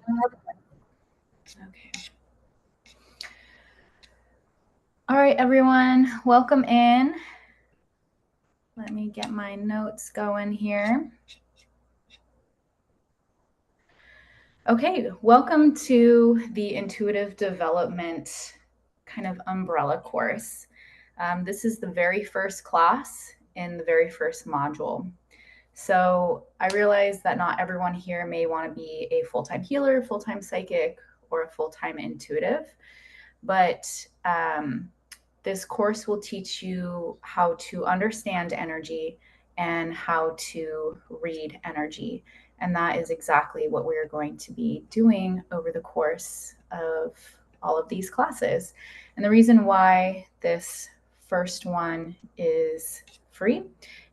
Okay. All right, everyone, welcome in. Let me get my notes going here. Okay, welcome to the Intuitive Development kind of umbrella course. This is the very first class in the very first module. So I realize that not everyone here may want to be a full-time healer, full-time psychic, or a full-time intuitive, but this course will teach you how to understand energy and how to read energy. And that is exactly what we're going to be doing over the course of all of these classes. And the reason why this first one is free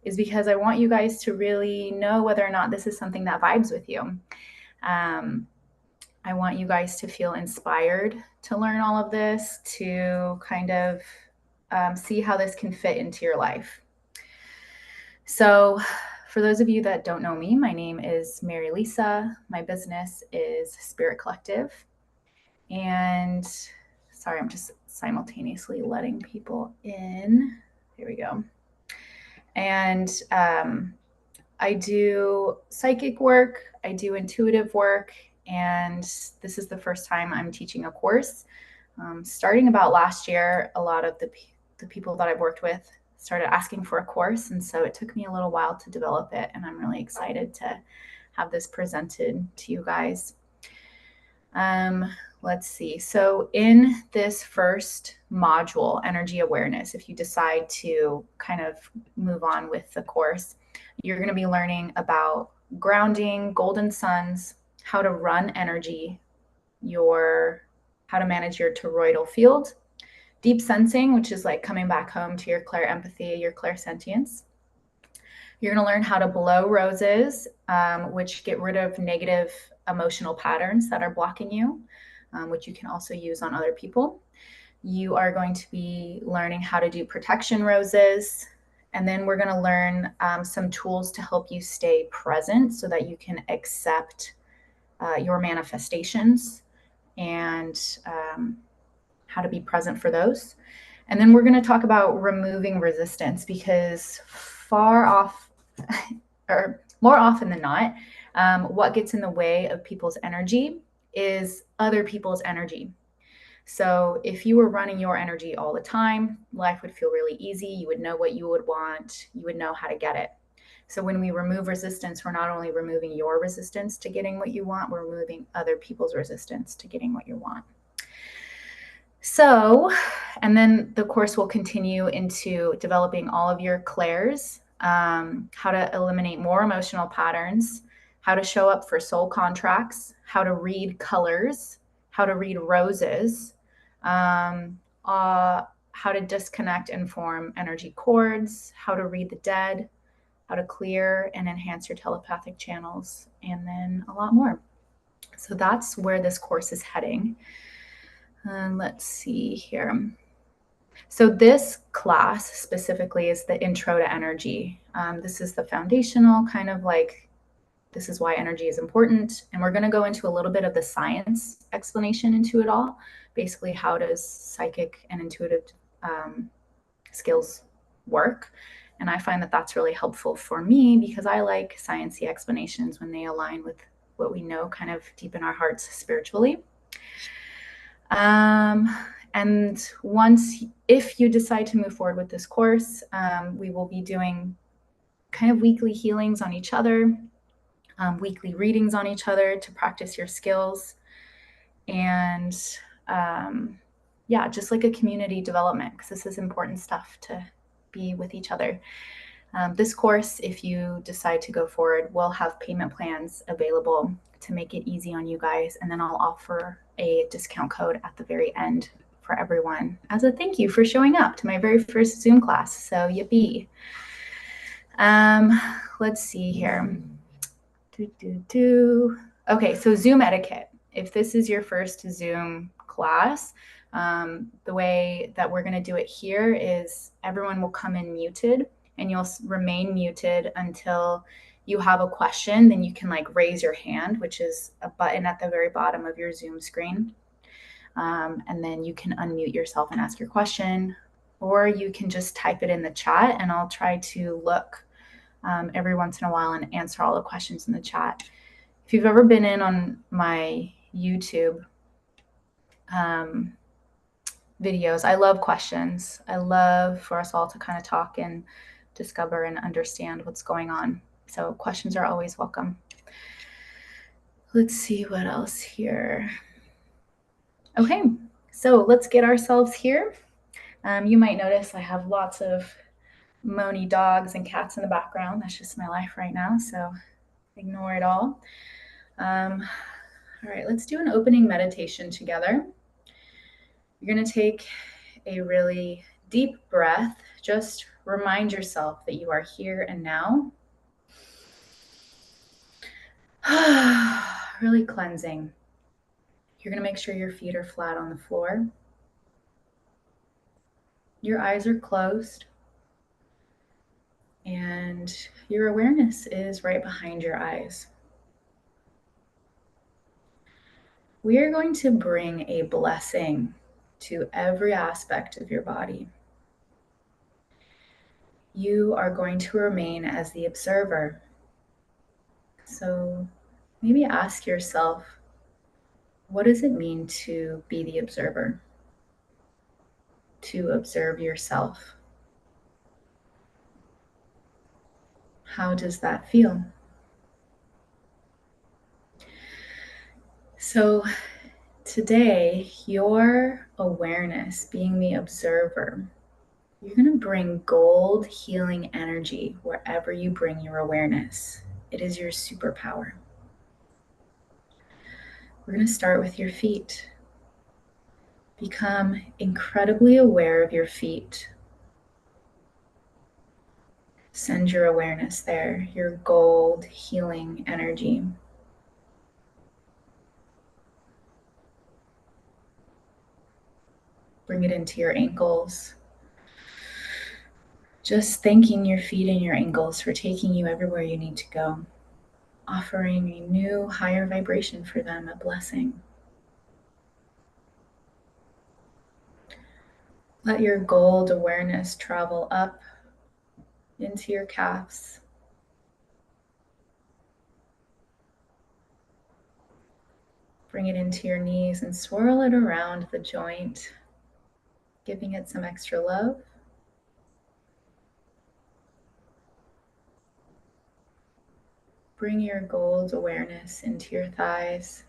is because I want you guys to really know whether or not this is something that vibes with you. I want you guys to feel inspired to learn all of this, to kind of see how this can fit into your life. So, for those of you that don't know me, my name is Mary Lisa. My business is Spirit Collective. And sorry, I'm just simultaneously letting people in. Here we go. And I do psychic work, I do intuitive work, and this is the first time I'm teaching a course. Starting about last year, a lot of the people that I've worked with started asking for a course, and so it took me a little while to develop it, and I'm really excited to have this presented to you guys. Let's see. So in this first module, energy awareness, if you decide to kind of move on with the course, you're going to be learning about grounding, golden suns, how to run energy, how to manage your toroidal field, deep sensing, which is like coming back home to your clairempathy, your clairsentience. You're going to learn how to blow roses, which get rid of negative emotional patterns that are blocking you, which you can also use on other people. You are going to be learning how to do protection roses. And then we're going to learn some tools to help you stay present so that you can accept your manifestations and how to be present for those. And then we're going to talk about removing resistance because far off or more often than not, what gets in the way of people's energy is other people's energy. So if you were running your energy all the time, life would feel really easy. You would know what you would want, you would know how to get it. So when we remove resistance, we're not only removing your resistance to getting what you want, we're removing other people's resistance to getting what you want. So, and then the course will continue into developing all of your clairs, how to eliminate more emotional patterns, how to show up for soul contracts, how to read colors, how to read roses, how to disconnect and form energy cords, how to read the dead, how to clear and enhance your telepathic channels, and then a lot more. So that's where this course is heading. And let's see here. So this class specifically is the intro to energy. This is the foundational kind of like, this is why energy is important. And we're going to go into a little bit of the science explanation into it all. Basically, how does psychic and intuitive skills work? And I find that that's really helpful for me because I like sciencey explanations when they align with what we know kind of deep in our hearts spiritually. And once, if you decide to move forward with this course, we will be doing kind of weekly healings on each other, weekly readings on each other to practice your skills. And yeah, just like a community development, because this is important stuff to be with each other. This course, if you decide to go forward, will have payment plans available to make it easy on you guys. And then I'll offer a discount code at the very end for everyone as a thank you for showing up to my very first Zoom class. So yippee. Let's see here. Okay, so Zoom etiquette. If this is your first Zoom class, the way that we're going to do it here is everyone will come in muted and you'll remain muted until you have a question, then you can like raise your hand, which is a button at the very bottom of your Zoom screen. And then you can unmute yourself and ask your question, or you can just type it in the chat and I'll try to look every once in a while and answer all the questions in the chat. If you've ever been in on my YouTube videos, I love questions. I love for us all to kind of talk and discover and understand what's going on. So questions are always welcome. Let's see what else here. Okay, so let's get ourselves here. You might notice I have lots of moany dogs and cats in the background. That's just my life right now, so ignore it all. All right, let's do an opening meditation together. You're going to take a really deep breath. Just remind yourself that you are here and now. Really cleansing. You're going to make sure your feet are flat on the floor. Your eyes are closed. And your awareness is right behind your eyes. We are going to bring a blessing to every aspect of your body. You are going to remain as the observer. So maybe ask yourself, what does it mean to be the observer? To observe yourself? How does that feel? So today, your awareness, being the observer, you're going to bring gold healing energy wherever you bring your awareness. It is your superpower. We're going to start with your feet. Become incredibly aware of your feet. Send your awareness there, your gold healing energy. Bring it into your ankles. Just thanking your feet and your ankles for taking you everywhere you need to go. Offering a new higher vibration for them, a blessing. Let your gold awareness travel up into your calves. Bring it into your knees and swirl it around the joint, giving it some extra love. Bring your gold awareness into your thighs.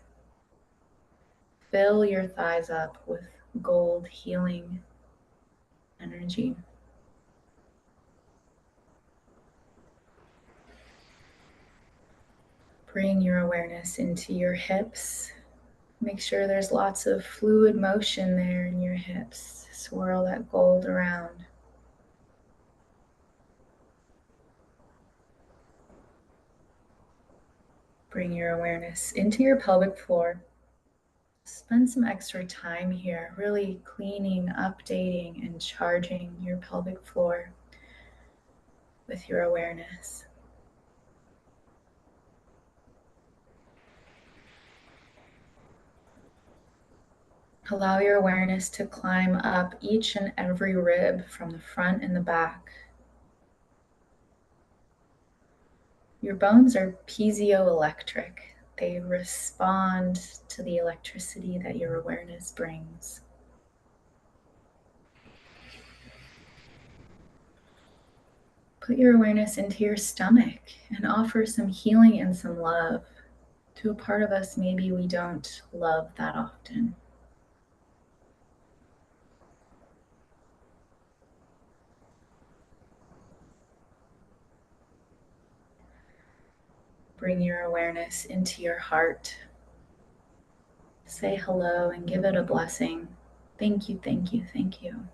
Fill your thighs up with gold healing energy. Bring your awareness into your hips. Make sure there's lots of fluid motion there in your hips. Swirl that gold around. Bring your awareness into your pelvic floor. Spend some extra time here, really cleaning, updating, and charging your pelvic floor with your awareness. Allow your awareness to climb up each and every rib from the front and the back. Your bones are piezoelectric. They respond to the electricity that your awareness brings. Put your awareness into your stomach and offer some healing and some love to a part of us maybe we don't love that often. Bring your awareness into your heart. Say hello and give it a blessing. Thank you, thank you, thank you.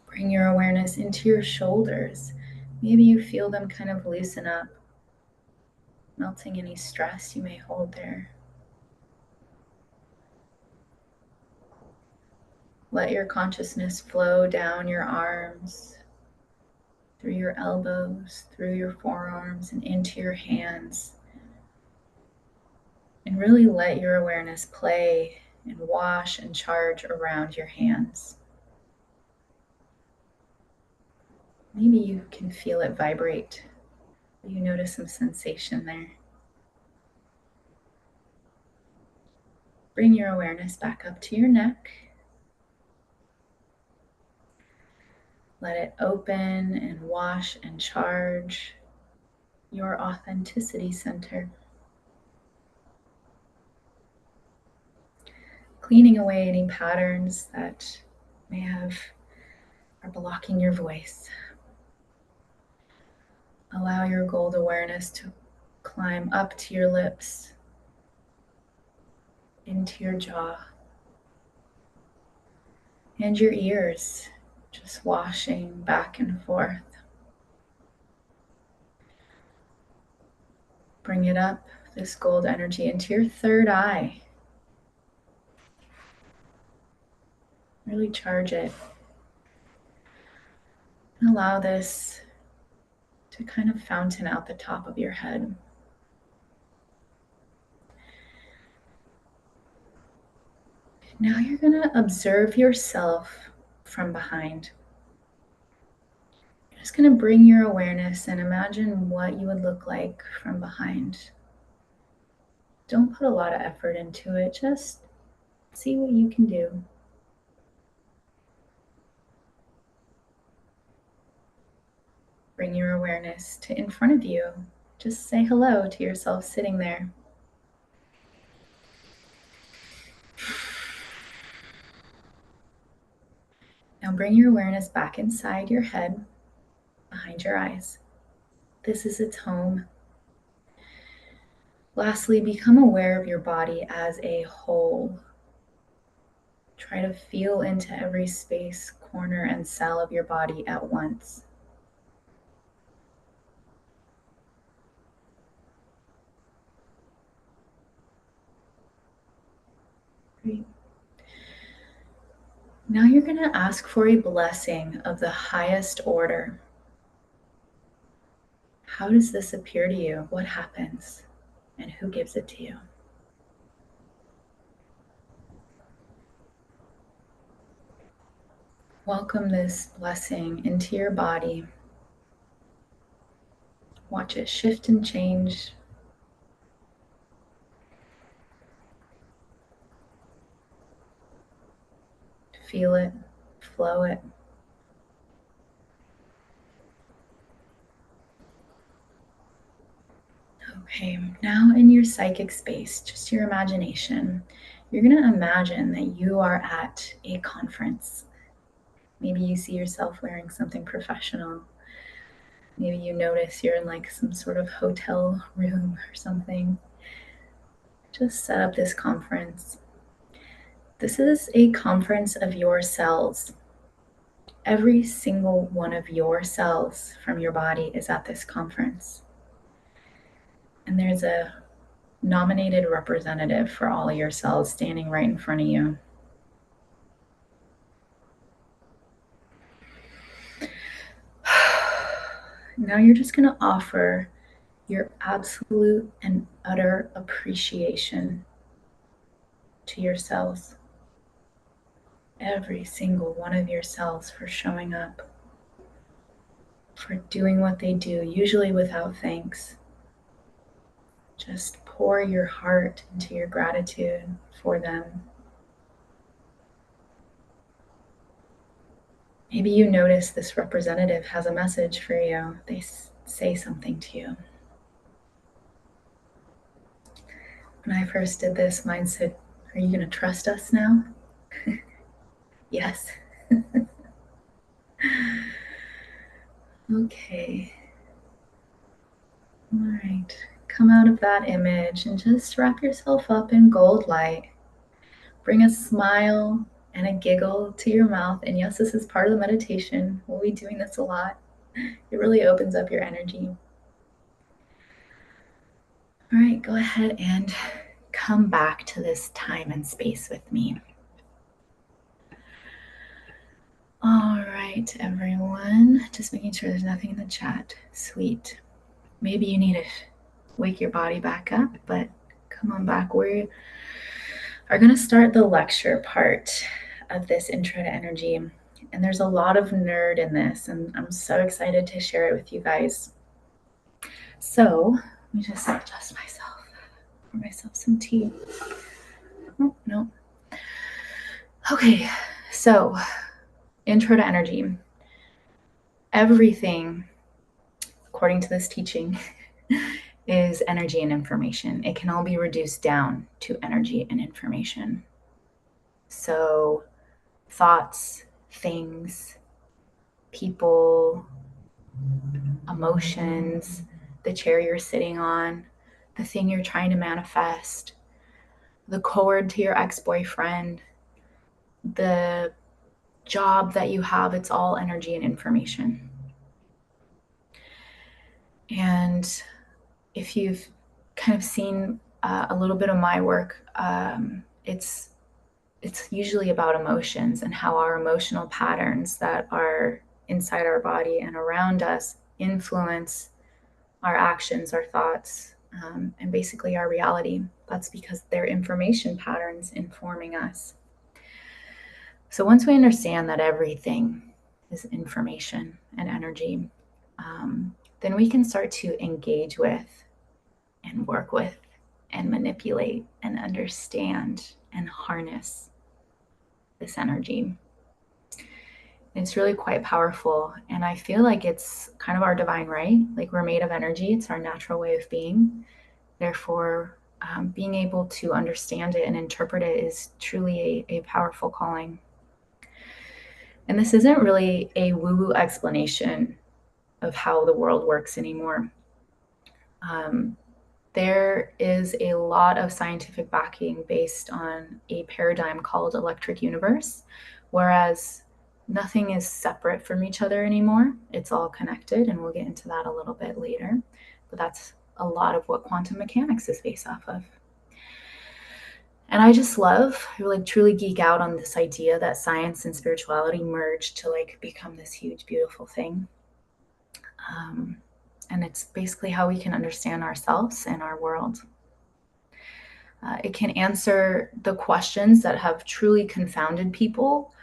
Bring your awareness into your shoulders. Maybe you feel them kind of loosen up, melting any stress you may hold there. Let your consciousness flow down your arms, through your elbows, through your forearms, and into your hands. And really let your awareness play and wash and charge around your hands. Maybe you can feel it vibrate. You notice some sensation there. Bring your awareness back up to your neck. Let it open and wash and charge your authenticity center. Cleaning away any patterns that are blocking your voice. Allow your gold awareness to climb up to your lips, into your jaw, and your ears, just washing back and forth. Bring it up, this gold energy, into your third eye. Really charge it. And allow this to kind of fountain out the top of your head. Now you're going to observe yourself from behind. You're just going to bring your awareness and imagine what you would look like from behind. Don't put a lot of effort into it, just see what you can do. Bring your awareness to in front of you. Just say hello to yourself sitting there. Now bring your awareness back inside your head, behind your eyes. This is its home. Lastly, become aware of your body as a whole. Try to feel into every space, corner, and cell of your body at once. Great. Now you're going to ask for a blessing of the highest order. How does this appear to you? What happens? And who gives it to you? Welcome this blessing into your body. Watch it shift and change. Feel it, flow it. Okay, now in your psychic space, just your imagination, you're going to imagine that you are at a conference. Maybe you see yourself wearing something professional. Maybe you notice you're in like some sort of hotel room or something. Just set up this conference. This is a conference of your cells. Every single one of your cells from your body is at this conference. And there's a nominated representative for all of your cells standing right in front of you. Now you're just going to offer your absolute and utter appreciation to your cells. Every single one of your cells for showing up, for doing what they do, usually without thanks. Just pour your heart into your gratitude for them. Maybe you notice this representative has a message for you. They say something to you. When I first did this, mine said, "Are you going to trust us now?" Yes. Okay. All right. Come out of that image and just wrap yourself up in gold light. Bring a smile and a giggle to your mouth. And yes, this is part of the meditation. We'll be doing this a lot. It really opens up your energy. All right, go ahead and come back to this time and space with me. All right, everyone. Just making sure there's nothing in the chat. Sweet. Maybe you need to wake your body back up, but come on back. We are going to start the lecture part of this intro to energy. And there's a lot of nerd in this, and I'm so excited to share it with you guys. So let me just adjust myself, pour myself some tea. Oh, no. Okay, so intro to energy. Everything, according to this teaching, is energy and information. It can all be reduced down to energy and information. So thoughts, things, people, emotions, the chair you're sitting on, the thing you're trying to manifest, the cord to your ex-boyfriend, the job that you have, it's all energy and information. And if you've kind of seen a little bit of my work, it's usually about emotions and how our emotional patterns that are inside our body and around us influence our actions, our thoughts, and basically our reality. That's because they're information patterns informing us. So once we understand that everything is information and energy, then we can start to engage with and work with and manipulate and understand and harness this energy. It's really quite powerful. And I feel like it's kind of our divine right. Like we're made of energy, it's our natural way of being. Therefore, being able to understand it and interpret it is truly a powerful calling. And this isn't really a woo woo explanation of how the world works anymore. There is a lot of scientific backing based on a paradigm called electric universe, whereas nothing is separate from each other anymore. It's all connected, and we'll get into that a little bit later. But that's a lot of what quantum mechanics is based off of. And I just love, I like truly geek out on this idea that science and spirituality merge to like become this huge, beautiful thing. And it's basically how we can understand ourselves and our world. It can answer the questions that have truly confounded people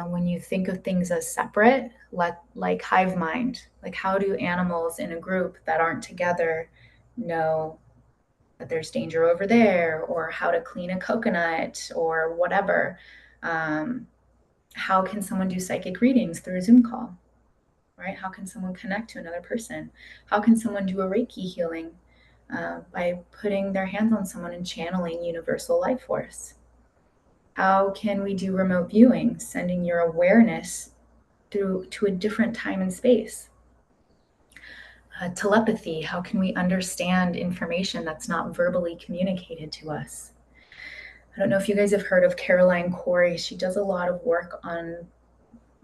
when you think of things as separate, like hive mind. Like, how do animals in a group that aren't together know that there's danger over there, or how to clean a coconut, or whatever? How can someone do psychic readings through a Zoom call? Right? How can someone connect to another person? How can someone do a Reiki healing by putting their hands on someone and channeling universal life force? How can we do remote viewing, sending your awareness through to a different time and space? Telepathy, how can we understand information that's not verbally communicated to us? I don't know if you guys have heard of Caroline Corey. She does a lot of work on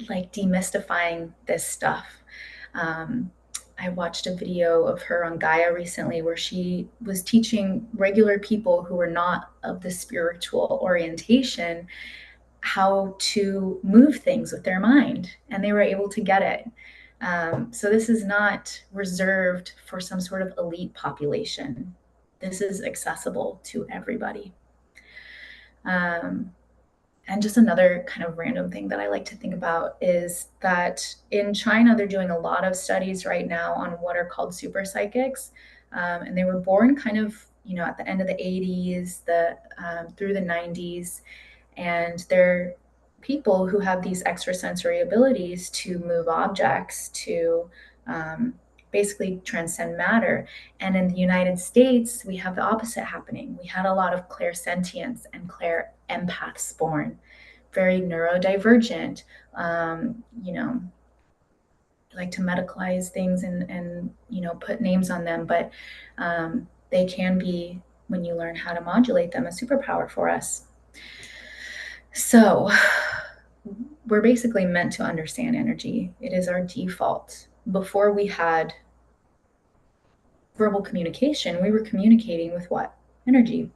like demystifying this stuff. I watched a video of her on Gaia recently where she was teaching regular people who were not of the spiritual orientation how to move things with their mind, and they were able to get it. So this is not reserved for some sort of elite population. This is accessible to everybody. And just another kind of random thing that I like to think about is that in China, they're doing a lot of studies right now on what are called super psychics. And they were born kind of, at the end of the 80s, through the 90s. And they're people who have these extrasensory abilities to move objects, to basically transcend matter. And in the United States, we have the opposite happening. We had a lot of clairsentience and clair empaths born, very neurodivergent, like to medicalize things and put names on them, but they can be, when you learn how to modulate them, a superpower for us. So we're basically meant to understand energy. It is our default. Before we had verbal communication, we were communicating with what? Energy.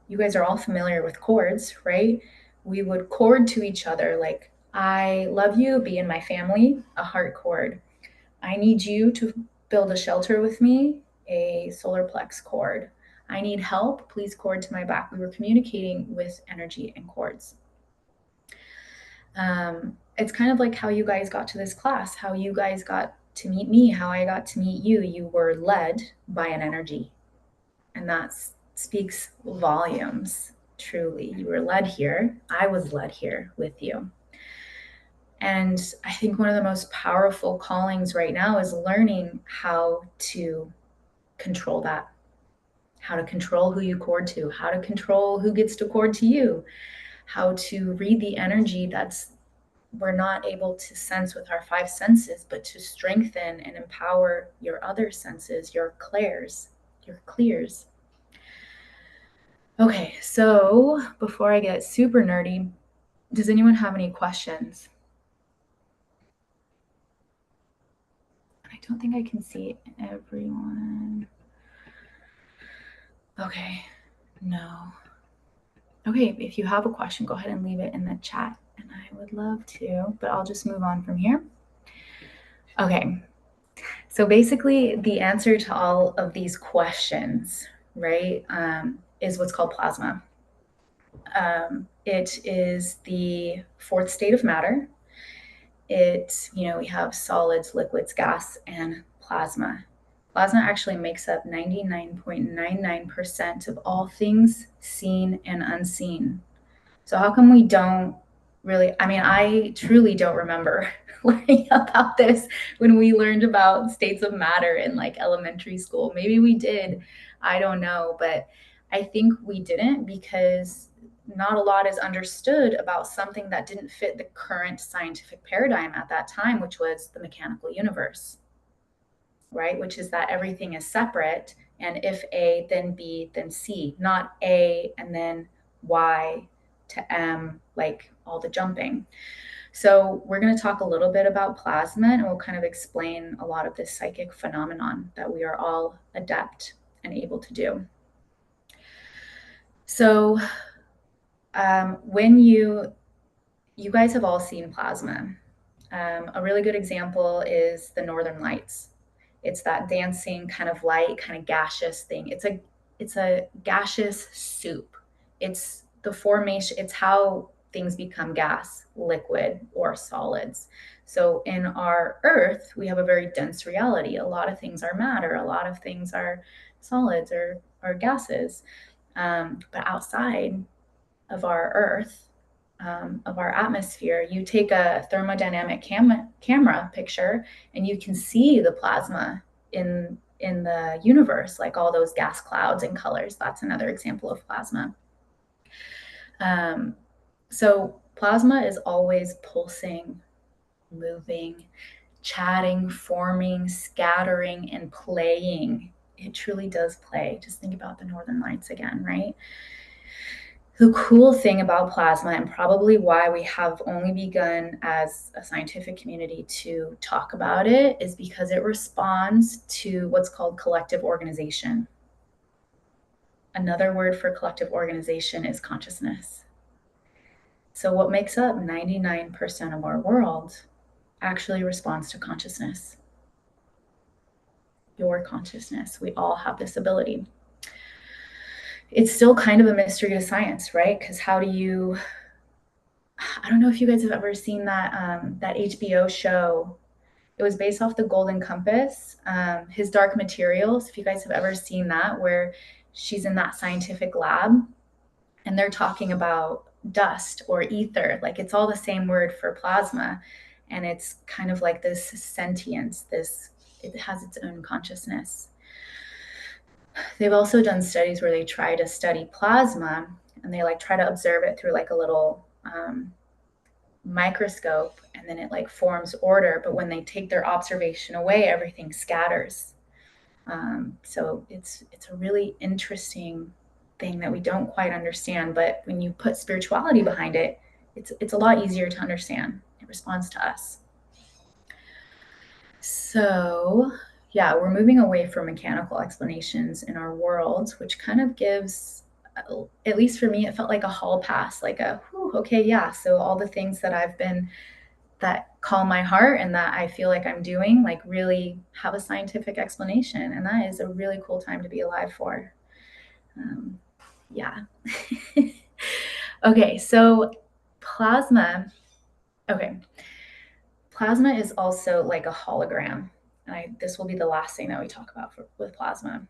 You guys are all familiar with chords, right? We would chord to each other like I love you, be in my family, a heart cord. I need you to build a shelter with me, a solar plex cord. I need help, please cord to my back. We were communicating with energy and cords. It's kind of like how you guys got to this class, how you guys got to meet me, how I got to meet you. You were led by an energy, and that speaks volumes. Truly, you were led here. I was led here with you. And I think one of the most powerful callings right now is learning how to control that, how to control who you cord to, how to control who gets to cord to you, how to read the energy that's we're not able to sense with our five senses, but to strengthen and empower your other senses, your clairs, your clears. Okay, so before I get super nerdy, does anyone have any questions? I don't think I can see everyone. Okay, no. Okay, if you have a question, go ahead and leave it in the chat, and I would love to, but I'll just move on from here. Okay, so basically the answer to all of these questions, right, is what's called plasma. It is the fourth state of matter. We have solids, liquids, gas, and plasma. Plasma actually makes up 99.99% of all things seen and unseen. So how come we don't really, I truly don't remember learning about this when we learned about states of matter in like elementary school. Maybe we did, I don't know, but I think we didn't because not a lot is understood about something that didn't fit the current scientific paradigm at that time, which was the mechanical universe, right? Which is that everything is separate, and if A, then B, then C, not A and then Y to M, like all the jumping. So we're going to talk a little bit about plasma, and we'll kind of explain a lot of this psychic phenomenon that we are all adept and able to do. So when you guys have all seen plasma, a really good example is the Northern Lights. It's that dancing kind of light, kind of gaseous thing. It's a gaseous soup. It's the formation, it's how things become gas, liquid, or solids. So in our Earth, we have a very dense reality. A lot of things are matter, a lot of things are solids or gases. But outside of our Earth, of our atmosphere, you take a thermodynamic camera picture and you can see the plasma in the universe, like all those gas clouds and colors. That's another example of plasma. So plasma is always pulsing, moving, chatting, forming, scattering, and playing. It truly does play. Just think about the Northern Lights again, right? The cool thing about plasma, and probably why we have only begun as a scientific community to talk about it, is because it responds to what's called collective organization. Another word for collective organization is consciousness. So what makes up 99% of our world actually responds to consciousness. Your consciousness. We all have this ability. It's still kind of a mystery to science, right? Because how do you, I don't know if you guys have ever seen that that HBO show. It was based off the Golden Compass, His Dark Materials. If you guys have ever seen that, where she's in that scientific lab and they're talking about dust or ether, like it's all the same word for plasma, and it's kind of like this sentience. It has its own consciousness. They've also done studies where they try to study plasma and they like try to observe it through like a little microscope, and then it like forms order, but when they take their observation away, everything scatters. So it's a really interesting thing that we don't quite understand, but when you put spirituality behind it, it's a lot easier to understand. It responds to us. So yeah, we're moving away from mechanical explanations in our world, which kind of gives at least for me, it felt like a hall pass, like a, whew, okay, yeah. So all the things that that call my heart and that I feel like I'm doing, like really have a scientific explanation. And that is a really cool time to be alive for. Yeah. Okay, so plasma. Okay. Plasma is also like a hologram. And this will be the last thing that we talk about with plasma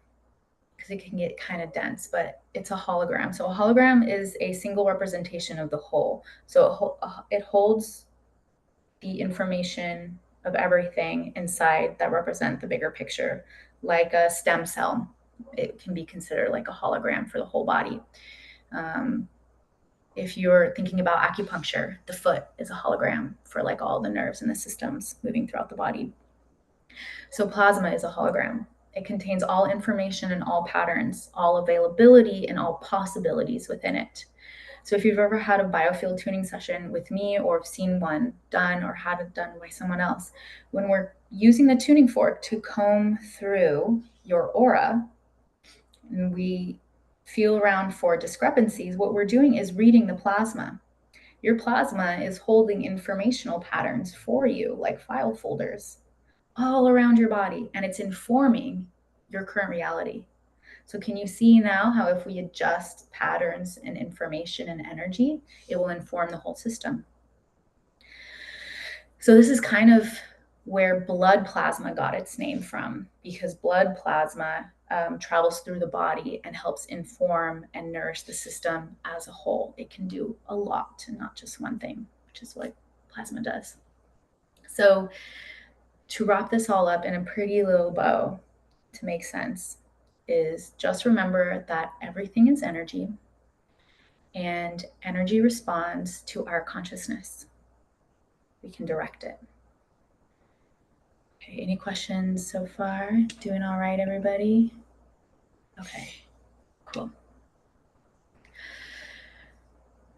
because it can get kind of dense, but it's a hologram. So a hologram is a single representation of the whole. So it holds the information of everything inside that represent the bigger picture, like a stem cell. It can be considered like a hologram for the whole body. If you're thinking about acupuncture, the foot is a hologram for like all the nerves and the systems moving throughout the body. So plasma is a hologram. It contains all information and all patterns, all availability and all possibilities within it. So if you've ever had a biofield tuning session with me or have seen one done or had it done by someone else, when we're using the tuning fork to comb through your aura and we feel around for discrepancies, what we're doing is reading the plasma. Your plasma is holding informational patterns for you, like file folders, all around your body, and it's informing your current reality. So can you see now how if we adjust patterns and information and energy, it will inform the whole system? So this is kind of where blood plasma got its name from, because blood plasma travels through the body and helps inform and nourish the system as a whole. It can do a lot and not just one thing, which is what plasma does. So to wrap this all up in a pretty little bow to make sense is just remember that everything is energy and energy responds to our consciousness. We can direct it. Okay, any questions so far? Doing all right, everybody? Okay, cool.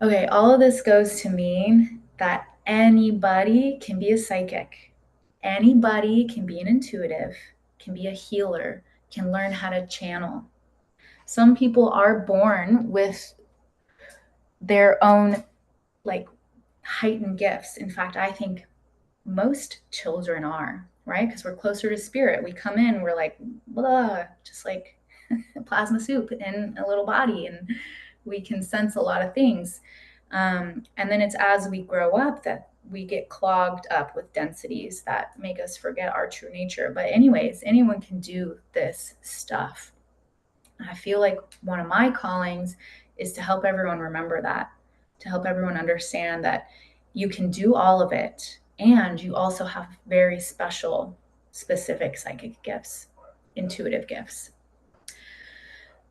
Okay, all of this goes to mean that anybody can be a psychic. Anybody can be an intuitive, can be a healer, can learn how to channel. Some people are born with their own like heightened gifts. In fact, I think most children are, right? Because we're closer to spirit. We come in, we're like, blah, just like plasma soup in a little body, and we can sense a lot of things. And then it's as we grow up that we get clogged up with densities that make us forget our true nature. But, anyways, anyone can do this stuff. I feel like one of my callings is to help everyone remember that, to help everyone understand that you can do all of it. And you also have very special, specific psychic gifts, intuitive gifts.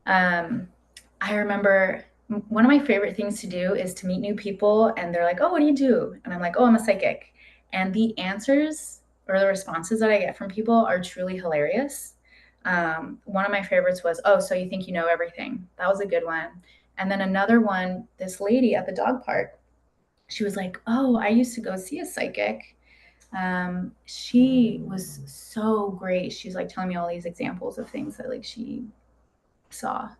I remember one of my favorite things to do is to meet new people and they're like, oh, what do you do? And I'm like, oh, I'm a psychic. And the answers or the responses that I get from people are truly hilarious. One of my favorites was, oh, so you think you know everything. That was a good one. And then another one, this lady at the dog park, she was like, oh, I used to go see a psychic. She was so great. She was like telling me all these examples of things that like she saw.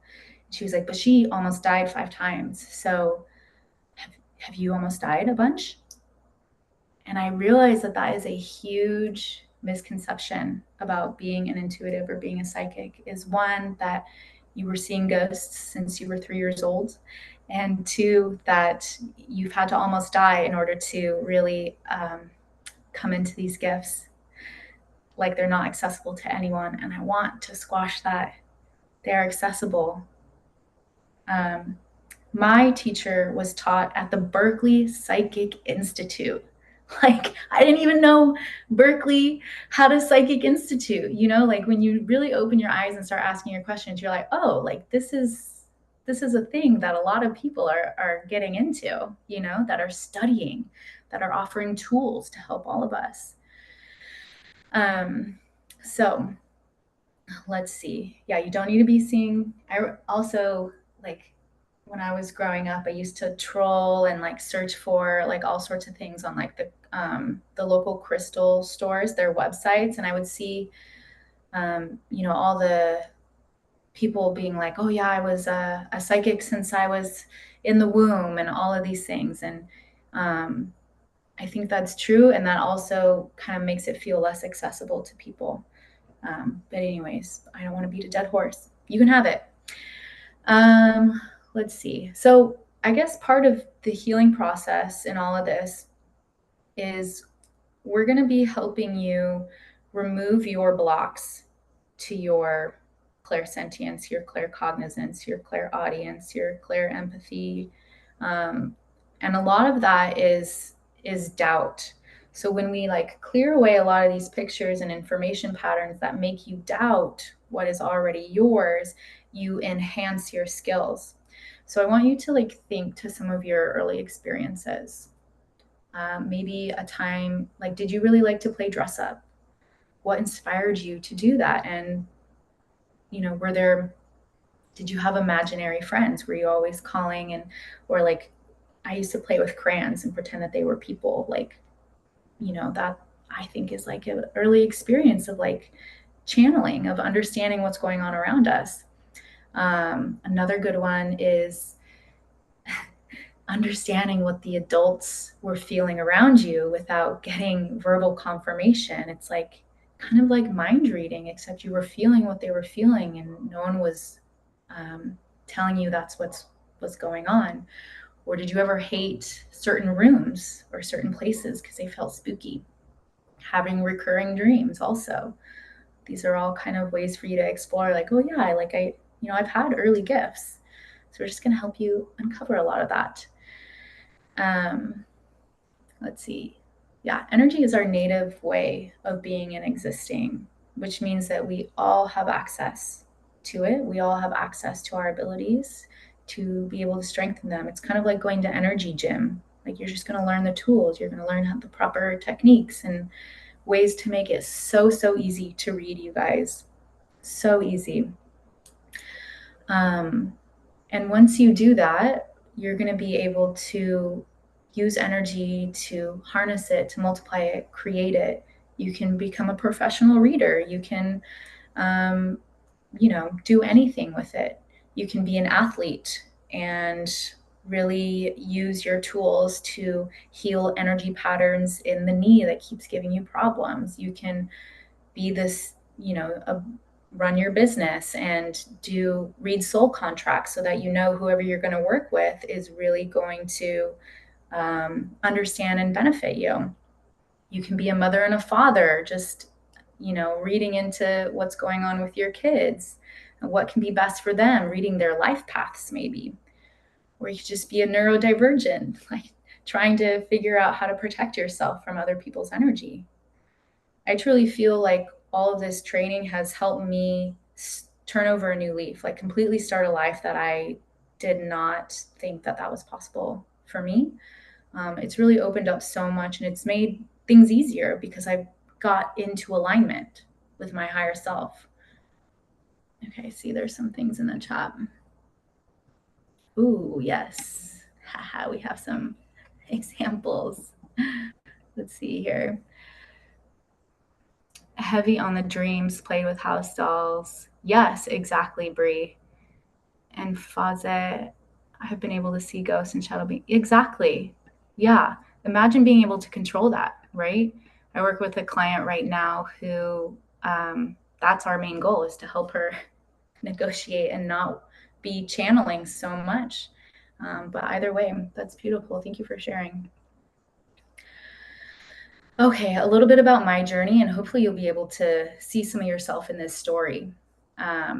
She was like, but she almost died 5 times. So have you almost died a bunch? And I realized that that is a huge misconception about being an intuitive or being a psychic, is one, that you were seeing ghosts since you were 3 years old, and two, that you've had to almost die in order to really come into these gifts, like they're not accessible to anyone. And I want to squash that. They're accessible. My teacher was taught at the Berkeley Psychic Institute. Like, I didn't even know Berkeley had a psychic institute. You know, like when you really open your eyes and start asking your questions, you're like, oh, like this is a thing that a lot of people are getting into, you know, that are studying, that are offering tools to help all of us. So let's see. Yeah, you don't need to be seeing. I also, like, when I was growing up, I used to troll and like search for like all sorts of things on like the local crystal stores, their websites, and I would see, you know, all the people being like, oh yeah, I was a psychic since I was in the womb and all of these things. And I think that's true. And that also kind of makes it feel less accessible to people. But anyways, I don't want to beat a dead horse. You can have it. Let's see. So I guess part of the healing process in all of this is we're going to be helping you remove your blocks to your clairsentience, your claircognizance, your clairaudience, your clairempathy. And a lot of that is doubt. So when we like clear away a lot of these pictures and information patterns that make you doubt what is already yours, you enhance your skills. So I want you to like think to some of your early experiences. Maybe a time like, did you really like to play dress up? What inspired you to do that? And, you know, did you have imaginary friends? Were you always calling or like, I used to play with crayons and pretend that they were people. Like, you know, that I think is like an early experience of like channeling, of understanding what's going on around us. Another good one is understanding what the adults were feeling around you without getting verbal confirmation. It's like kind of like mind reading, except you were feeling what they were feeling and no one was telling you that's what's going on. Or did you ever hate certain rooms or certain places because they felt spooky? Having recurring dreams also. These are all kind of ways for you to explore like, oh yeah, I've had early gifts. So we're just going to help you uncover a lot of that. Um, let's see. Yeah, energy is our native way of being and existing, which means that we all have access to it. We all have access to our abilities to be able to strengthen them. It's kind of like going to energy gym. Like you're just going to learn the tools, you're going to learn how the proper techniques and ways to make it so easy to read, you guys. So easy. And once you do that, you're going to be able to use energy to harness it, to multiply it, create it. You can become a professional reader. You can, do anything with it. You can be an athlete and really use your tools to heal energy patterns in the knee that keeps giving you problems. You can be this, run your business and read soul contracts so that you know whoever you're going to work with is really going to understand and benefit you. You can be a mother and a father, just reading into what's going on with your kids and what can be best for them, reading their life paths maybe. Or you could just be a neurodivergent, like trying to figure out how to protect yourself from other people's energy. I truly feel like all of this training has helped me turn over a new leaf, like completely start a life that I did not think that was possible for me. It's really opened up so much and it's made things easier because I got into alignment with my higher self. Okay, see, there's some things in the chat. Ooh, yes. Haha, we have some examples. Let's see here. Heavy on the dreams, played with house dolls. Yes, exactly, Brie. And Fazet, I have been able to see ghosts and shadow beings. Exactly. Yeah. Imagine being able to control that, right? I work with a client right now who that's our main goal is to help her negotiate and not be channeling so much. But either way, that's beautiful. Thank you for sharing. Okay, a little bit about my journey, and hopefully you'll be able to see some of yourself in this story. I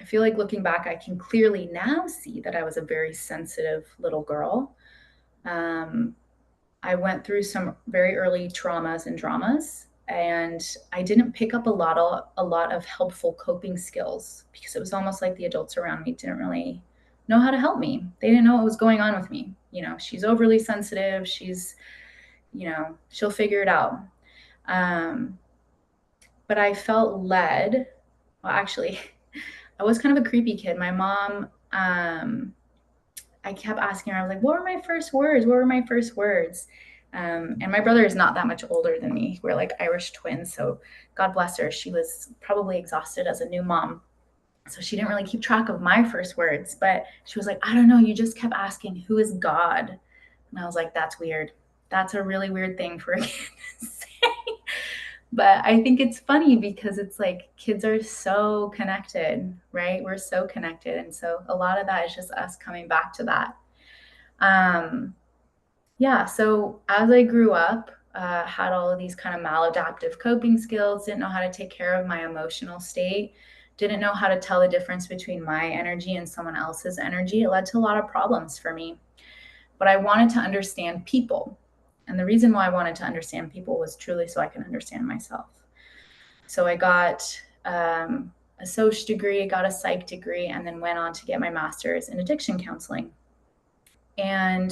feel like looking back, I can clearly now see that I was a very sensitive little girl. I went through some very early traumas and dramas, and I didn't pick up a lot of helpful coping skills because it was almost like the adults around me didn't really know how to help me. They didn't know what was going on with me. She's overly sensitive. She'll figure it out. But I felt led. Well, actually, I was kind of a creepy kid. My mom, I kept asking her, I was like, what were my first words? What were my first words? And my brother is not that much older than me. We're like Irish twins. So God bless her. She was probably exhausted as a new mom. So she didn't really keep track of my first words, but she was like, I don't know, you just kept asking, who is God? And I was like, that's weird. That's a really weird thing for a kid to say. But I think it's funny because it's like kids are so connected, right? We're so connected. And so a lot of that is just us coming back to that. Um, yeah, so as I grew up, had all of these kind of maladaptive coping skills, didn't know how to take care of my emotional state, didn't know how to tell the difference between my energy and someone else's energy. It led to a lot of problems for me. But I wanted to understand people. And the reason why I wanted to understand people was truly so I can understand myself. So I got a social degree, got a psych degree, and then went on to get my master's in addiction counseling. And,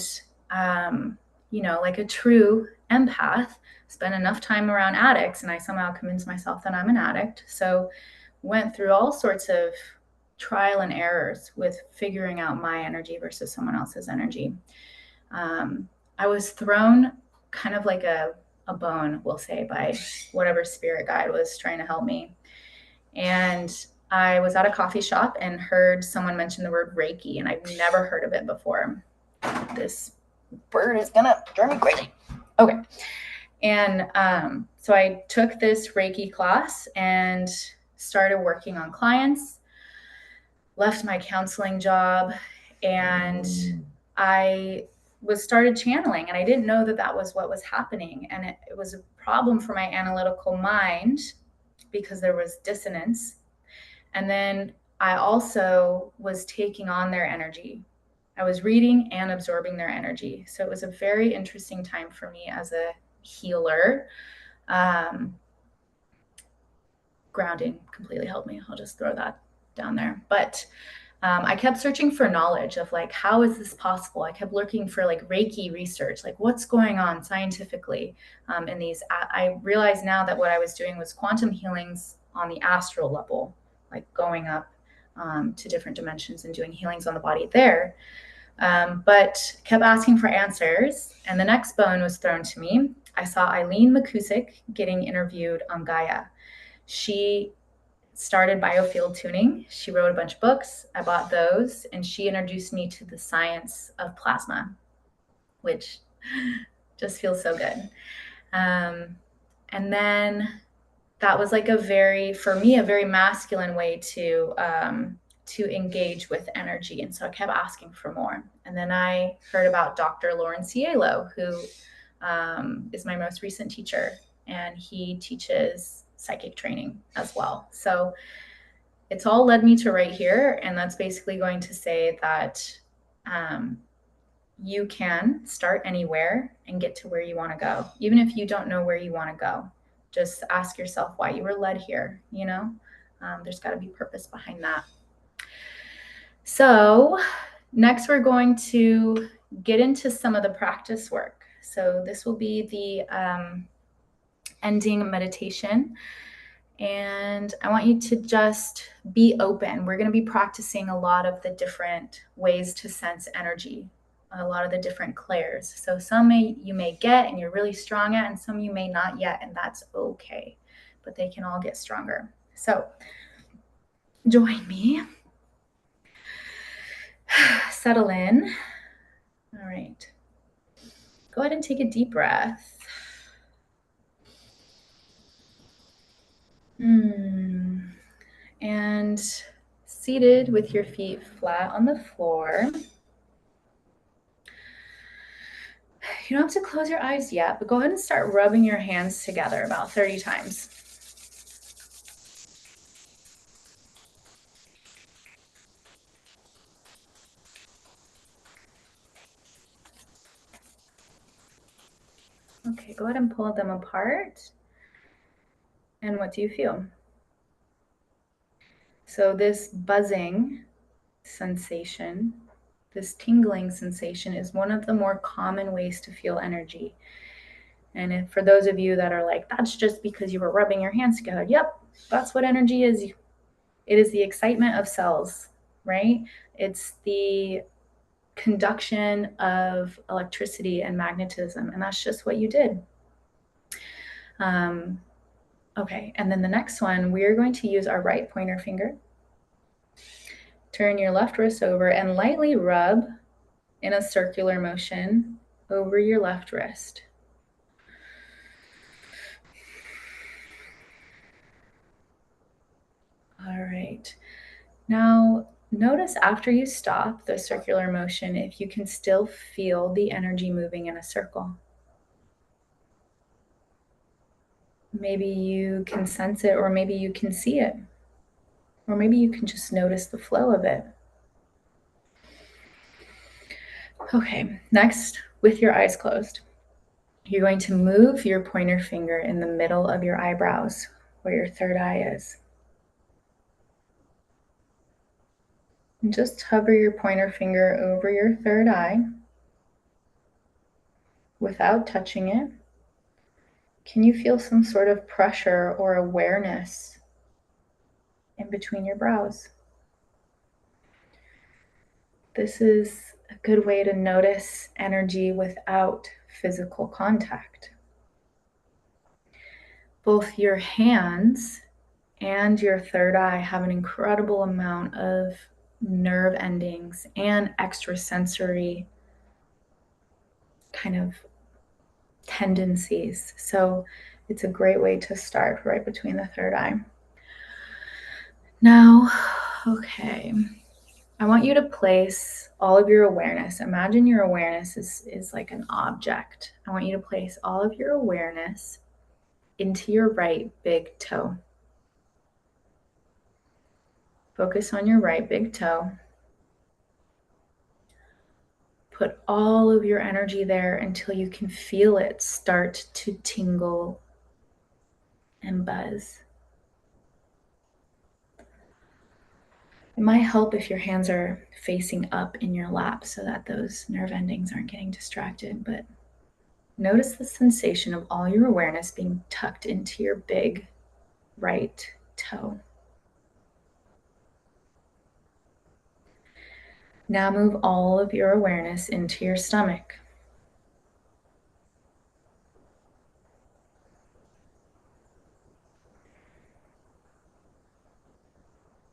like a true empath, spent enough time around addicts, and I somehow convinced myself that I'm an addict. So went through all sorts of trial and errors with figuring out my energy versus someone else's energy. I was thrown kind of like a bone, we'll say, by whatever spirit guide was trying to help me. And I was at a coffee shop and heard someone mention the word Reiki, and I've never heard of it before. This bird is gonna drive me crazy. Okay. And so I took this Reiki class and started working on clients, left my counseling job, and I started channeling, and I didn't know that that was what was happening. And it was a problem for my analytical mind because there was dissonance. And then I also was taking on their energy. I was reading and absorbing their energy. So it was a very interesting time for me as a healer. Grounding completely helped me. I'll just throw that down there. But I kept searching for knowledge of like, how is this possible? I kept looking for like Reiki research, like what's going on scientifically in these. I realized now that what I was doing was quantum healings on the astral level, like going up to different dimensions and doing healings on the body there. But kept asking for answers. And the next bone was thrown to me. I saw Eileen McCusick getting interviewed on Gaia. She started biofield tuning. She wrote a bunch of books. I bought those, and she introduced me to the science of plasma, which just feels so good. And then that was like for me, a very masculine way to engage with energy. And so I kept asking for more. And then I heard about Dr. Lauren Cielo, who is my most recent teacher, and he teaches psychic training as well. So it's all led me to right here. And that's basically going to say that you can start anywhere and get to where you want to go, even if you don't know where you want to go. Just ask yourself why you were led here. There's got to be purpose behind that. So next we're going to get into some of the practice work. So this will be the ending meditation. And I want you to just be open. We're going to be practicing a lot of the different ways to sense energy, a lot of the different clairs. So some you may get and you're really strong at, and some you may not yet, and that's okay. But they can all get stronger. So join me. Settle in. All right. Go ahead and take a deep breath. And seated with your feet flat on the floor. You don't have to close your eyes yet, but go ahead and start rubbing your hands together about 30 times. Okay, go ahead and pull them apart. And what do you feel? So this buzzing sensation, this tingling sensation, is one of the more common ways to feel energy. And for those of you that are like, that's just because you were rubbing your hands together. Yep, that's what energy is. It is the excitement of cells, right? It's the conduction of electricity and magnetism. And that's just what you did. Okay, and then the next one, we're going to use our right pointer finger. Turn your left wrist over and lightly rub in a circular motion over your left wrist. All right. Now, notice after you stop the circular motion if you can still feel the energy moving in a circle. Maybe you can sense it, or maybe you can see it, or maybe you can just notice the flow of it. Okay, next, with your eyes closed, you're going to move your pointer finger in the middle of your eyebrows where your third eye is. And just hover your pointer finger over your third eye without touching it. Can you feel some sort of pressure or awareness in between your brows? This is a good way to notice energy without physical contact. Both your hands and your third eye have an incredible amount of nerve endings and extrasensory kind of tendencies. So it's a great way to start right between the third eye. Now, okay, I want you to place all of your awareness. Imagine your awareness is like an object. I want you to place all of your awareness into your right big toe. Focus on your right big toe. Put all of your energy there until you can feel it start to tingle and buzz. It might help if your hands are facing up in your lap so that those nerve endings aren't getting distracted. But notice the sensation of all your awareness being tucked into your big right toe. Now move all of your awareness into your stomach.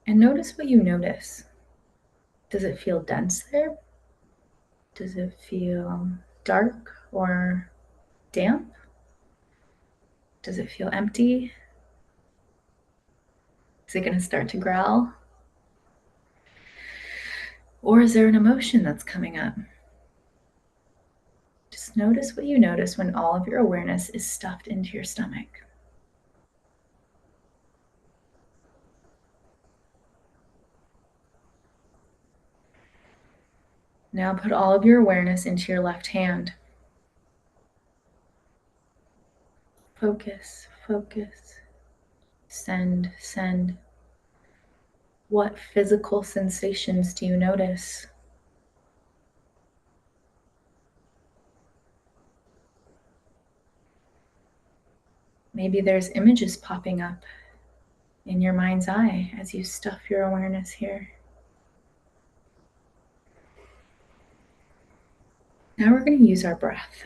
And notice what you notice. Does it feel dense there? Does it feel dark or damp? Does it feel empty? Is it going to start to growl? Or is there an emotion that's coming up? Just notice what you notice when all of your awareness is stuffed into your stomach. Now put all of your awareness into your left hand. Focus, focus. Send, send. What physical sensations do you notice? Maybe there's images popping up in your mind's eye as you stuff your awareness here. Now we're going to use our breath.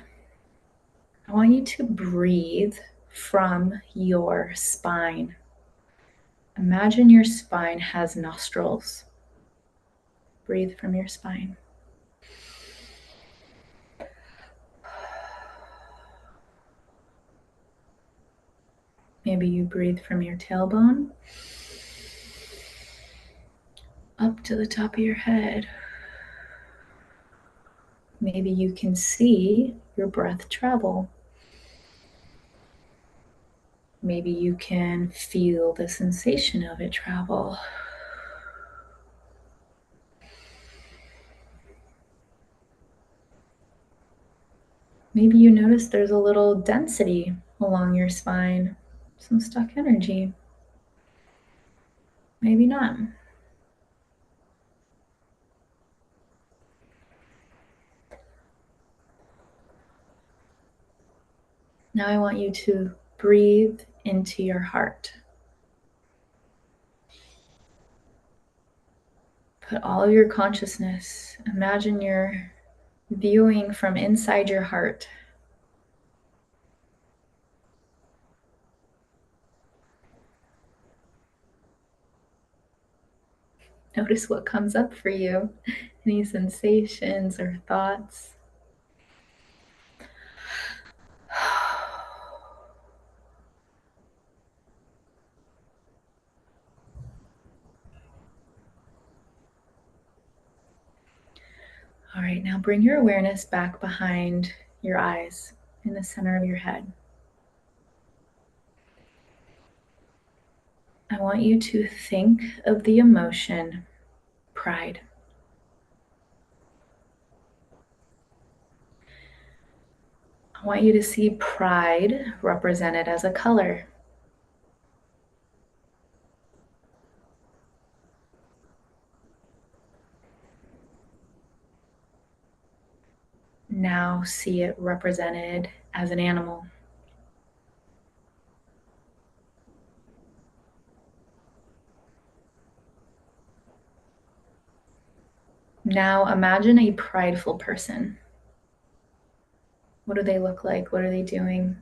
I want you to breathe from your spine. Imagine your spine has nostrils. Breathe from your spine. Maybe you breathe from your tailbone up to the top of your head. Maybe you can see your breath travel. Maybe you can feel the sensation of it travel. Maybe you notice there's a little density along your spine, some stuck energy. Maybe not. Now I want you to breathe into your heart. Put all of your consciousness, imagine you're viewing from inside your heart. Notice what comes up for you, any sensations or thoughts. All right, now bring your awareness back behind your eyes in the center of your head. I want you to think of the emotion pride. I want you to see pride represented as a color. Now see it represented as an animal. Now imagine a prideful person. What do they look like? What are they doing?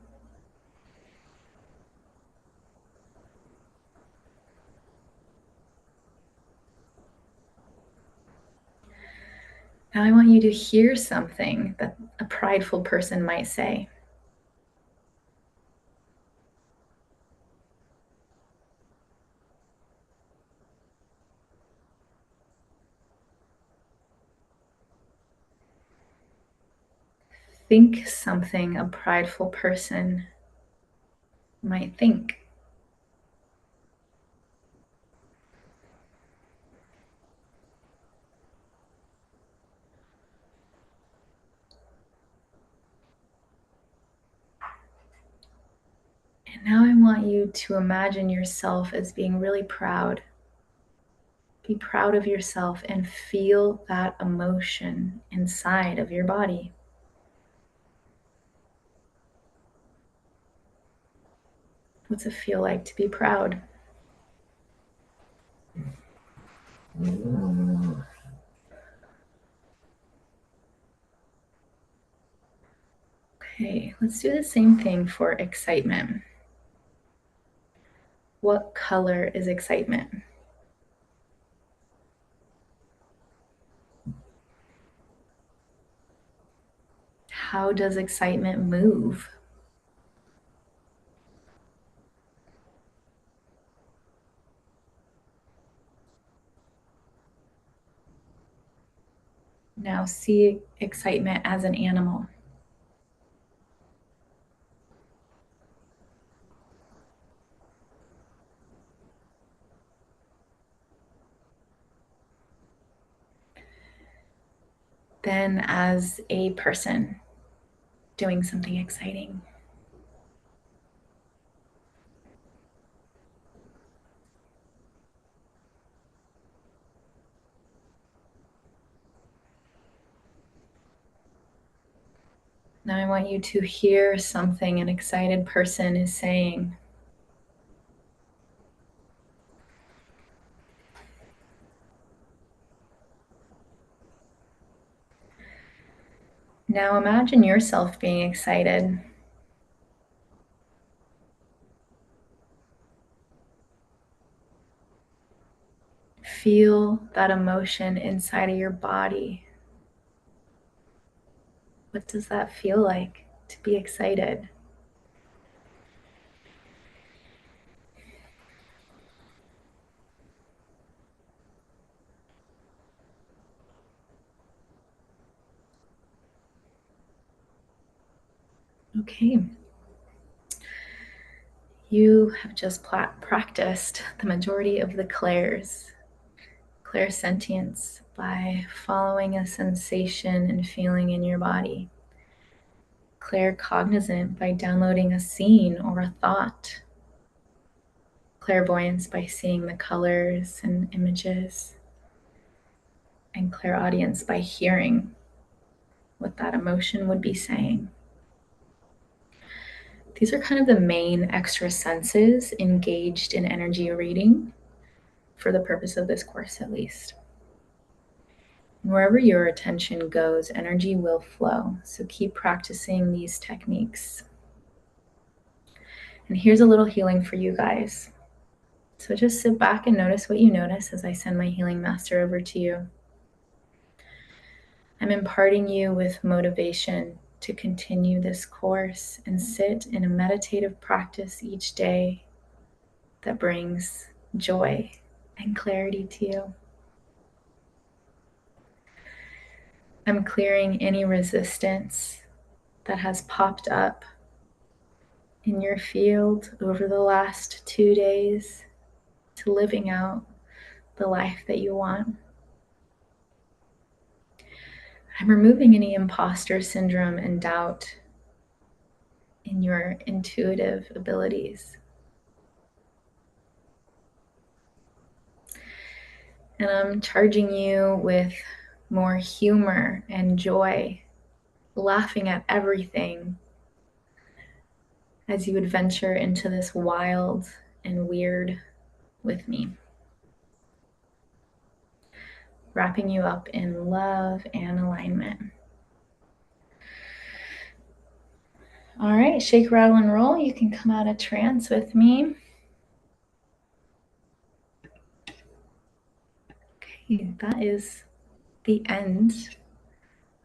Now I want you to hear something that a prideful person might say. Think something a prideful person might think. And now I want you to imagine yourself as being really proud. Be proud of yourself and feel that emotion inside of your body. What's it feel like to be proud? Okay, let's do the same thing for excitement. What color is excitement? How does excitement move? Now see excitement as an animal. Then as a person doing something exciting. Now I want you to hear something an excited person is saying. Now imagine yourself being excited. Feel that emotion inside of your body. What does that feel like to be excited? Okay. You have just practiced the majority of the clairs, clairsentience, by following a sensation and feeling in your body. Claircognizant by downloading a scene or a thought. Clairvoyance by seeing the colors and images. And clairaudience by hearing what that emotion would be saying. These are kind of the main extra senses engaged in energy reading, for the purpose of this course at least. Wherever your attention goes, energy will flow. So keep practicing these techniques. And here's a little healing for you guys. So just sit back and notice what you notice as I send my healing master over to you. I'm imparting you with motivation to continue this course and sit in a meditative practice each day that brings joy and clarity to you. I'm clearing any resistance that has popped up in your field over the last 2 days to living out the life that you want. I'm removing any imposter syndrome and doubt in your intuitive abilities. And I'm charging you with more humor and joy, laughing at everything as you adventure into this wild and weird with me. Wrapping you up in love and alignment. All right, shake, rattle, and roll. You can come out of trance with me. Okay, that is the end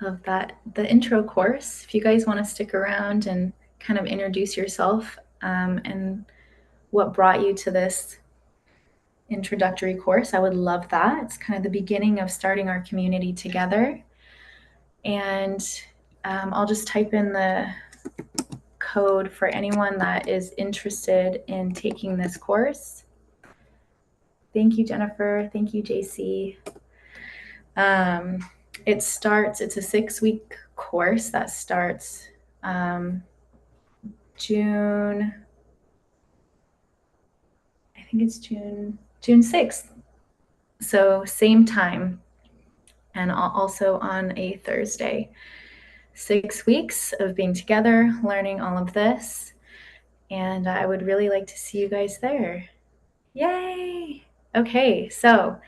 of the intro course. If you guys want to stick around and kind of introduce yourself and what brought you to this introductory course, I would love that. It's kind of the beginning of starting our community together. And I'll just type in the code for anyone that is interested in taking this course. Thank you, Jennifer. Thank you, JC. It's a 6-week course that starts June, I think it's June 6th. So same time, and also on a Thursday. 6 weeks of being together, learning all of this, and I would really like to see you guys there. Yay! Okay, so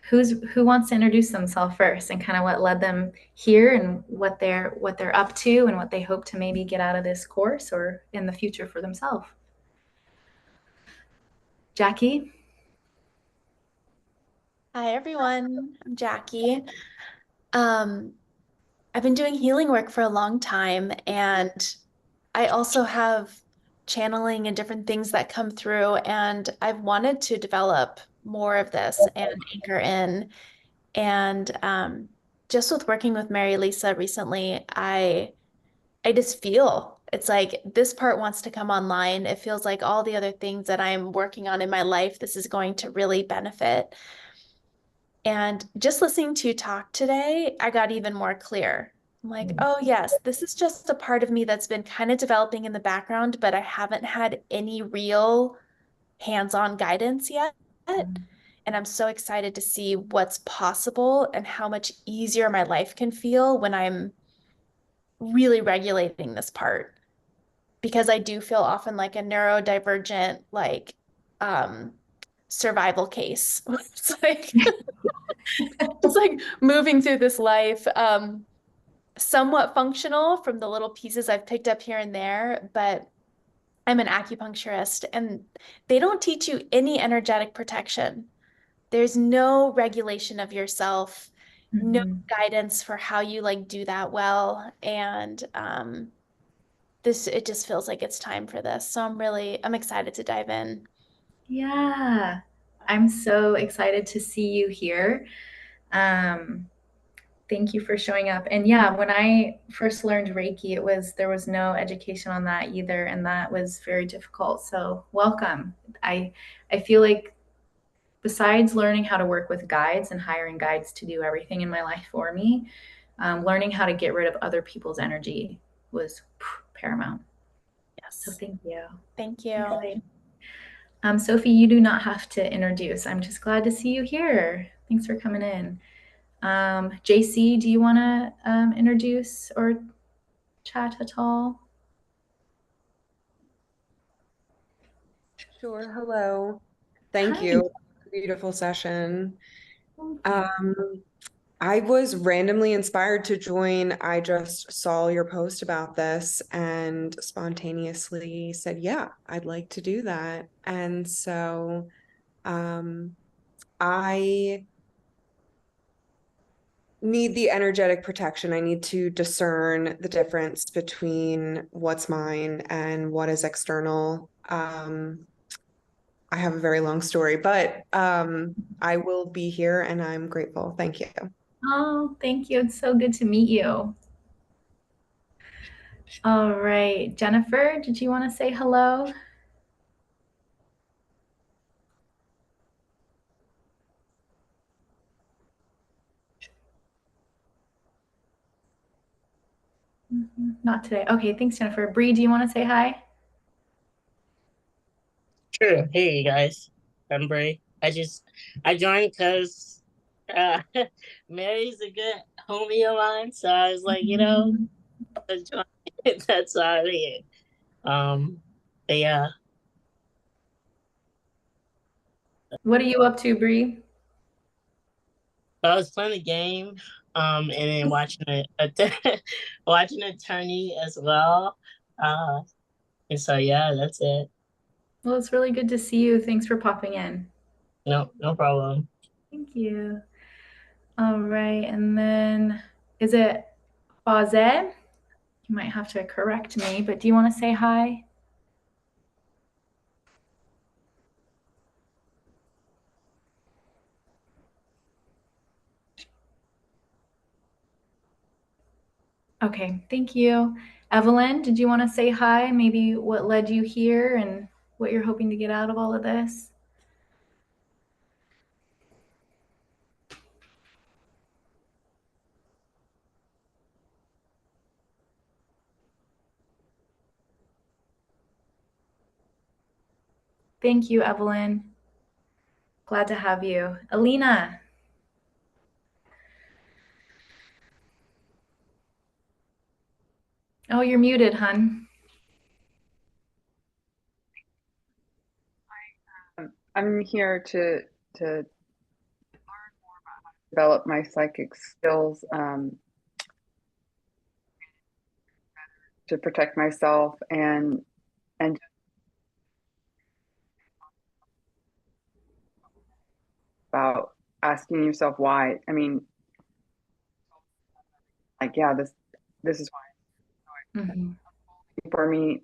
who wants to introduce themselves first and kind of what led them here and what they're up to and what they hope to maybe get out of this course or in the future for themselves? Jackie? Hi, everyone. I'm Jackie. I've been doing healing work for a long time, and I also have channeling and different things that come through, and I've wanted to develop more of this and anchor in. And just with working with Mary Lisa recently, I just feel it's like this part wants to come online. It feels like all the other things that I'm working on in my life, this is going to really benefit. And just listening to you talk today, I got even more clear. I'm like, oh, yes, this is just a part of me that's been kind of developing in the background, but I haven't had any real hands-on guidance yet. And I'm so excited to see what's possible and how much easier my life can feel when I'm really regulating this part. Because I do feel often like a neurodivergent, like um, survival case. It's like just like moving through this life, somewhat functional from the little pieces I've picked up here and there, but I'm an acupuncturist and they don't teach you any energetic protection. There's no regulation of yourself, no Mm-hmm. guidance for how you like do that well. And this it just feels like it's time for this. So I'm excited to dive in. Yeah, I'm so excited to see you here. Um, Thank you for showing up. And yeah, when I first learned Reiki, there was no education on that either, and that was very difficult. So welcome. I feel like besides learning how to work with guides and hiring guides to do everything in my life for me, learning how to get rid of other people's energy was paramount. So Yes. thank you. Thank I'm you. excited. Sophie, you do not have to introduce. I'm just glad to see you here. Thanks for coming in. JC, do you want to introduce or chat at all? Sure. Hello. Thank Hi. you. Beautiful session. Thank you. Um, I was randomly inspired to join. I just saw your post about this and spontaneously said, yeah, I'd like to do that. And so um, I need the energetic protection. I need to discern the difference between what's mine and what is external. I have a very long story, but I will be here and I'm grateful. Thank you. Oh, thank you. It's so good to meet you. All right, Jennifer, did you want to say hello? Not today. Okay, thanks, Jennifer. Bree, do you want to say hi? Sure. Hey guys, I'm Bray. I joined because uh, Mary's a good homie of mine, so I was like, I'll join. That's why I'm here. But yeah, What are you up to, Bree? I was playing a game, and then watching Attorney as well. Uh, and so yeah, that's it. Well, it's really good to see you. Thanks for popping in. No, no problem. Thank you. All right, and then is it Baze? You might have to correct me, but do you want to say hi? Okay, thank you. Evelyn, did you want to say hi? Maybe what led you here and what you're hoping to get out of all of this? Thank you, Evelyn. Glad to have you. Alina. Oh, you're muted, hun. I'm here to develop my psychic skills, to protect myself and about asking yourself why. I mean, like, yeah, this is why for me,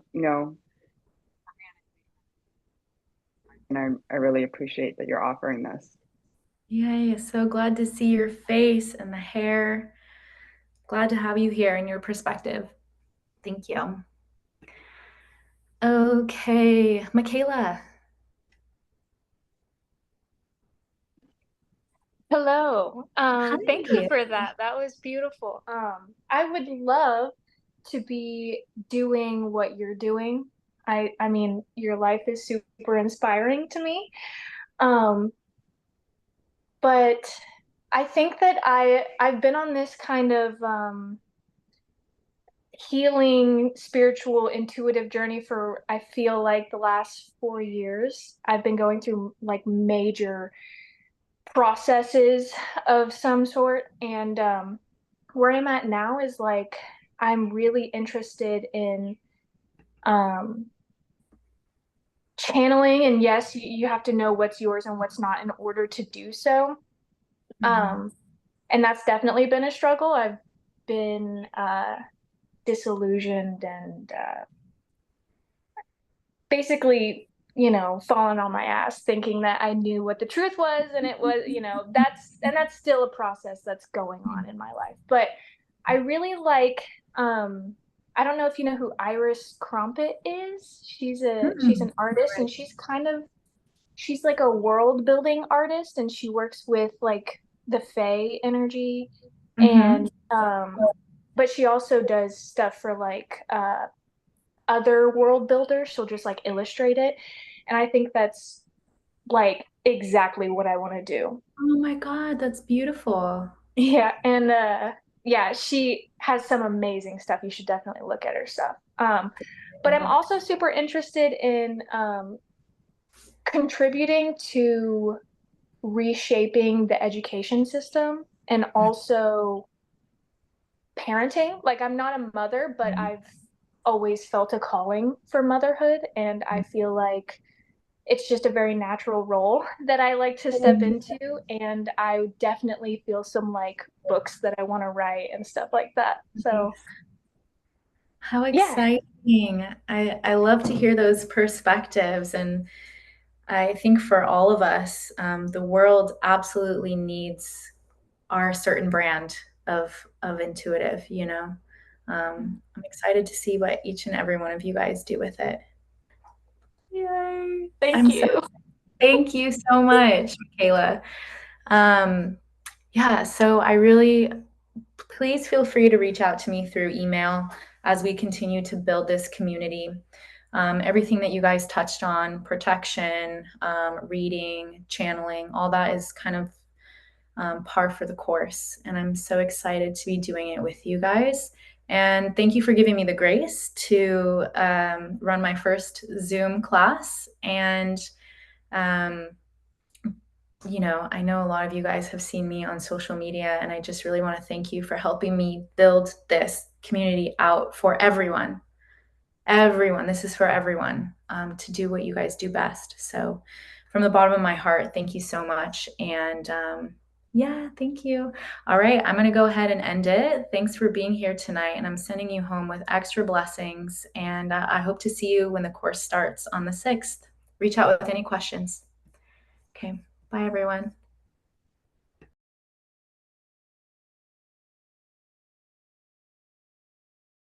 and I really appreciate that you're offering this. Yay, so glad to see your face and the hair. Glad to have you here and your perspective. Thank you. Okay, Michaela. Hello. Thank you Hi. for that. That was beautiful. I would love to be doing what you're doing. I mean, your life is super inspiring to me. Um, but I think that I've been on this kind of healing, spiritual, intuitive journey for I feel like the last 4 years. I've been going through like major processes of some sort. And where I'm at now is like, I'm really interested in um, channeling. And yes, you have to know what's yours and what's not in order to do so. Um, and that's definitely been a struggle. I've been disillusioned and basically, falling on my ass thinking that I knew what the truth was. And it was, that's still a process that's going on in my life. But I really like, I don't know if you know who Iris Crumpet is. She's an artist and she's like a world building artist and she works with like the Fae energy. And, but she also does stuff for like, other world builders. She'll just like illustrate it. And I think that's like exactly what I want to do. Oh my God, that's beautiful. Yeah. And yeah, she has some amazing stuff. You should definitely look at her stuff. But I'm also super interested in contributing to reshaping the education system and also parenting. Like, I'm not a mother, but I've always felt a calling for motherhood, and I feel like it's just a very natural role that I like to step into, and I definitely feel some like books that I want to write and stuff like that. So how yeah. exciting. I love to hear those perspectives. And I think for all of us, the world absolutely needs our certain brand of intuitive, you know. I'm excited to see what each and every one of you guys do with it. Yay. Thank you. Thank you so much, Michaela. Yeah, so please feel free to reach out to me through email as we continue to build this community. Everything that you guys touched on, protection, reading, channeling, all that is kind of par for the course. And I'm so excited to be doing it with you guys. And thank you for giving me the grace to run my first Zoom class. And, you know, I know a lot of you guys have seen me on social media, and I just really want to thank you for helping me build this community out for everyone. Everyone, this is for everyone, to do what you guys do best. So from the bottom of my heart, thank you so much. And yeah, thank you. All right, I'm going to go ahead and end it. Thanks for being here tonight. And I'm sending you home with extra blessings. And I hope to see you when the course starts on the 6th. Reach out with any questions. Okay, bye everyone.